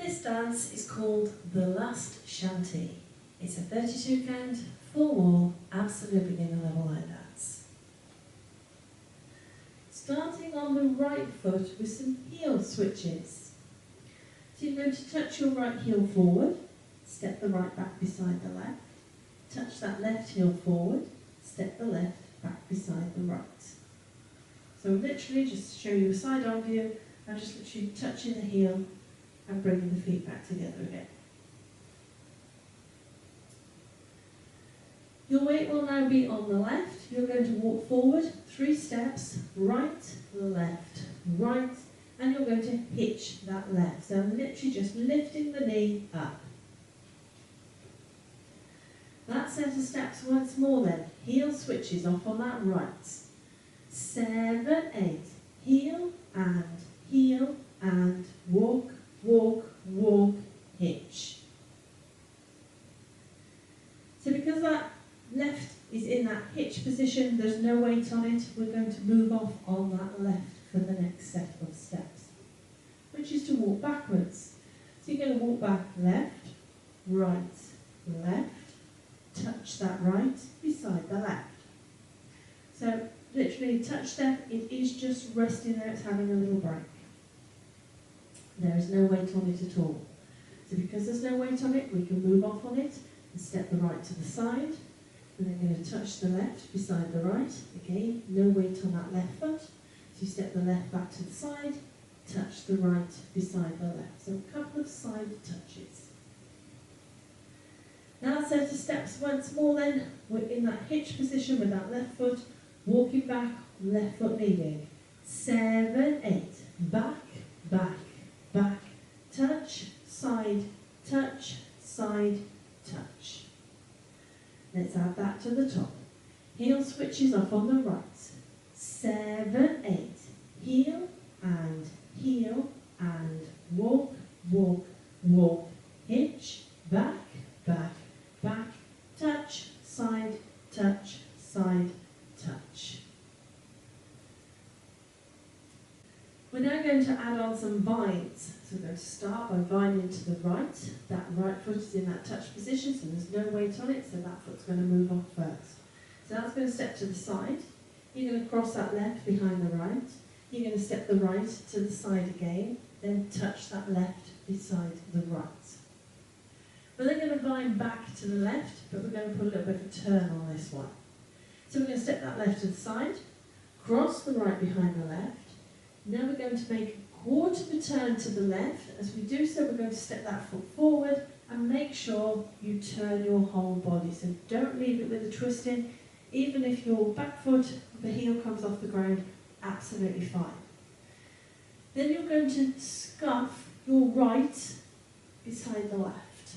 This dance is called the Last Shanty. It's a 32 count, full wall, absolute beginner level line dance. Starting on the right foot with some heel switches. So you're going to touch your right heel forward, step the right back beside the left, touch that left heel forward, step the left back beside the right. So literally, just to show you a side-on view, I'm just literally touching the heel and bringing the feet back together again. Your weight will now be on the left. You're going to walk forward 3 steps, right, left, right, and you're going to hitch that left. So literally just lifting the knee up. That set of steps once more then. Heel switches off on that right. 7, 8. Heel and walk, walk, walk, hitch. So because that left is in that hitch position, there's no weight on it, we're going to move off on that left for the next set of steps, which is to walk backwards. So you're going to walk back left, right, left, touch that right beside the left. So literally touch step, it is just resting there, it's having a little break. There is no weight on it at all. So because there's no weight on it, we can move off on it and step the right to the side. And then going to touch the left beside the right. Again, no weight on that left foot. So you step the left back to the side, touch the right beside the left. So a couple of side touches. Now set of steps once more then. We're in that hitch position with that left foot, walking back, left foot leading. 7, 8. Back, back, back, touch, side, touch, side, touch. Let's add that to the top. Heel switches off on the right. 7, 8. Heel and walk, walk, walk, hitch, back, back, back, touch, side, touch, side, touch. We're now going to add on some vines. So we're going to start by vining to the right. That right foot is in that touch position, so there's no weight on it, so that foot's going to move off first. So that's going to step to the side. You're going to cross that left behind the right. You're going to step the right to the side again, then touch that left beside the right. We're then going to vine back to the left, but we're going to put a little bit of a turn on this one. So we're going to step that left to the side, cross the right behind the left. Now we're going to make a quarter of a turn to the left. As we do so, we're going to step that foot forward and make sure you turn your whole body. So don't leave it with a twist in. Even if your back foot, the heel comes off the ground, absolutely fine. Then you're going to scuff your right beside the left.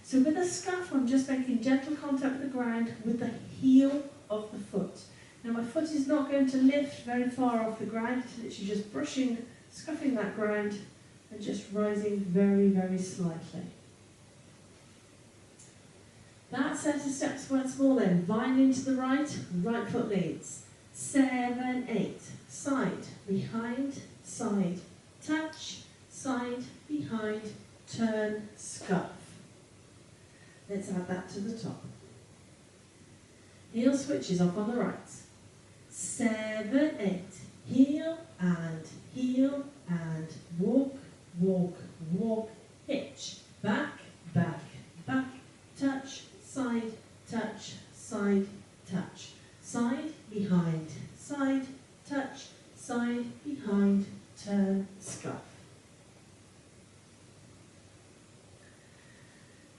So with a scuff, I'm just making gentle contact with the ground with the heel of the foot. Now my foot is not going to lift very far off the ground, it's literally just brushing, scuffing that ground and just rising very, very slightly. That set of steps once more then. Vine into the right, right foot leads. 7, 8. Side, behind, side, touch, side, behind, turn, scuff. Let's add that to the top. Heel switches off on the right. 7, 8. Heel and walk, walk, walk, hitch. Back, back, back, touch, side, touch, side, touch. Side, behind, side, touch, side, behind, turn, scuff.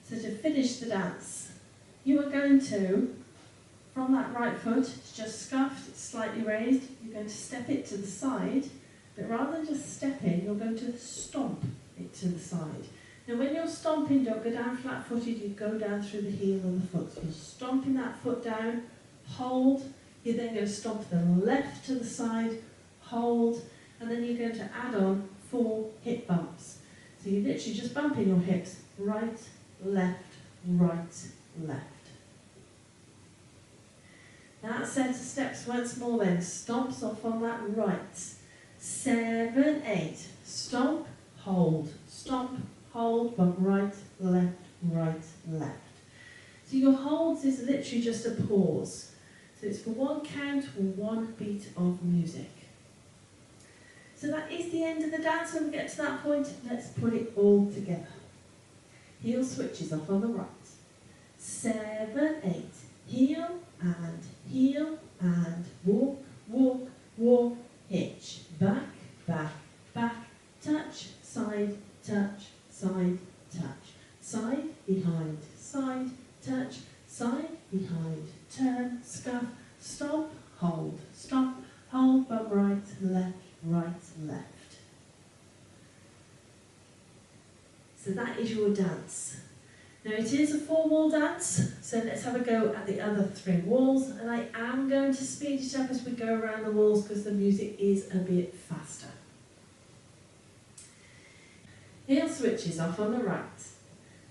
So to finish the dance, you are going to, from that right foot, it's just scuffed, it's slightly raised, you're going to step it to the side, but rather than just stepping, you're going to stomp it to the side. Now when you're stomping, don't go down flat-footed, you go down through the heel of the foot. So you're stomping that foot down, hold, you're then going to stomp the left to the side, hold, and then you're going to add on 4 hip bumps. So you're literally just bumping your hips, right, left, right, left. That set of steps once more then, stomps off on that right. 7, 8, stomp, hold, literally just a pause. So it's for one count or one beat of music. So that is the end of the dance. When we get to that point, let's put it all together. Heel switches off on the right. 7, 8. Heel and walk, walk, walk, hitch. Back, back, back, touch, side, touch, side, touch. Side, behind, side, touch, side, behind, turn, scuff, stop, hold, bump right, left, left. So that is your dance. Now it is a 4-wall dance, so let's have a go at the other 3 walls, and I am going to speed it up as we go around the walls because the music is a bit faster. Heel switches off on the right.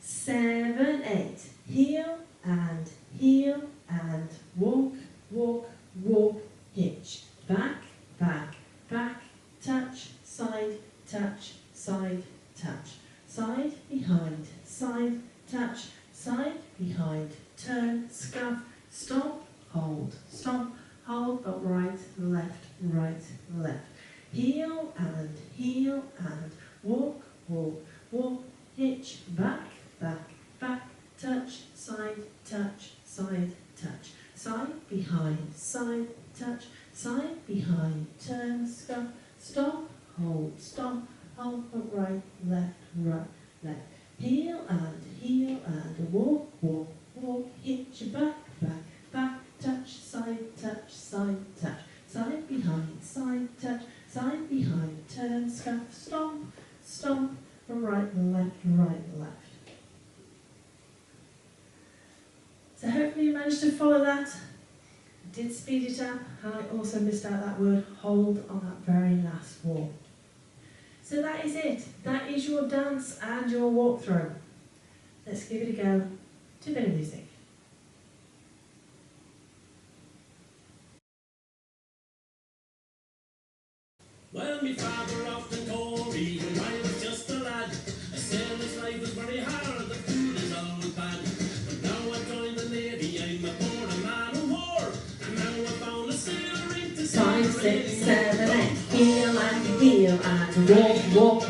7, 8. Heel and walk, walk, walk, hitch. Back, back, back, touch, side, touch, side, touch. Side, behind, side, touch, side, behind, turn, scuff, stop, hold, but right, left. Heel and walk, walk, walk, hitch, back, back, back, touch, side, touch, side, touch. Side, behind, side, touch, side, behind, turn, scuff, stop, hold, but right, left. Heel and walk, walk, walk, hitch, back, back, back, touch, side, touch. Side, behind, side, touch, side, behind, turn, scuff, stomp, from right, left. So hopefully you managed to follow that. I did speed it up, and I also missed out that word hold on that very last wall. So that is it. That is your dance and your walkthrough. Let's give it a go to a bit of music. Well, me father often told me when I was just a lad, a sailor's life is very hard, the food is always bad. But now I've joined the Navy, I'm aboard a man of war, and now I've found a sailor ring to 5, 6, 7, 8. Heel and walk,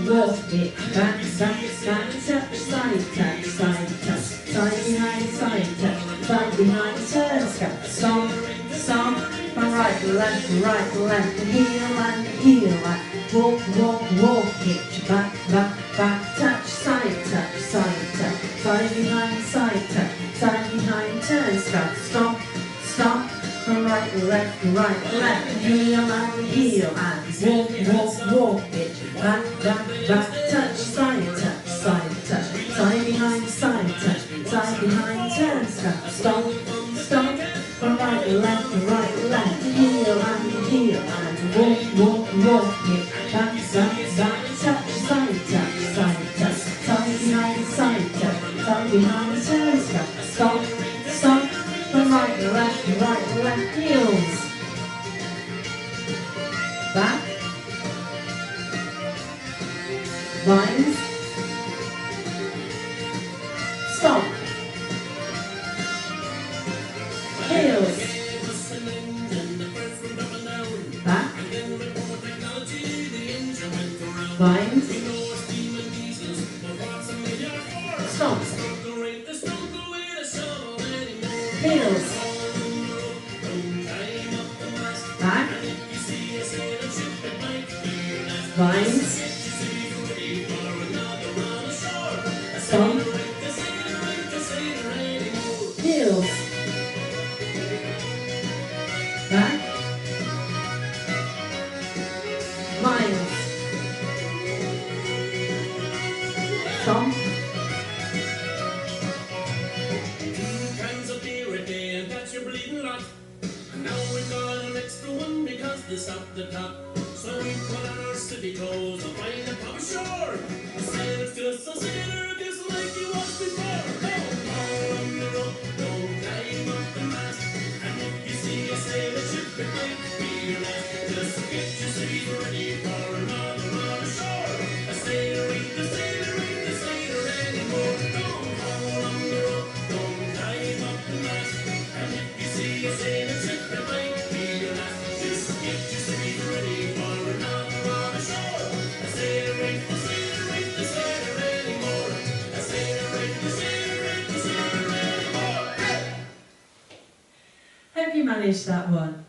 hit, back, touch, side, touch, side behind, side behind, turn, stomp, from right, left, heel and walk, hitch, back, touch, side, side behind, side behind, turn, stomp, from right, left, heel and walk, hitch, back, touch, side behind, side behind, turn, stomp, from right, left, heel and walk, hitch, back, touch, side behind, side behind, turn, stomp, from right, left, heels, back, lines, stomp, heels, back, lines, stomp, heels, back, lines, stomp, heels, back, lines, stomp, this up the top, so we put on our city clothes to find a pub ashore. A sailor's just a sailor, just like he was before. Don't fall on the rope, don't climb up the mast, and if you see a sailor ship, it might be your last. Just get your sleeve ready for another run ashore. A sailor ain't the sailor anymore. Don't fall on the rope, don't climb up the mast, and managed that one.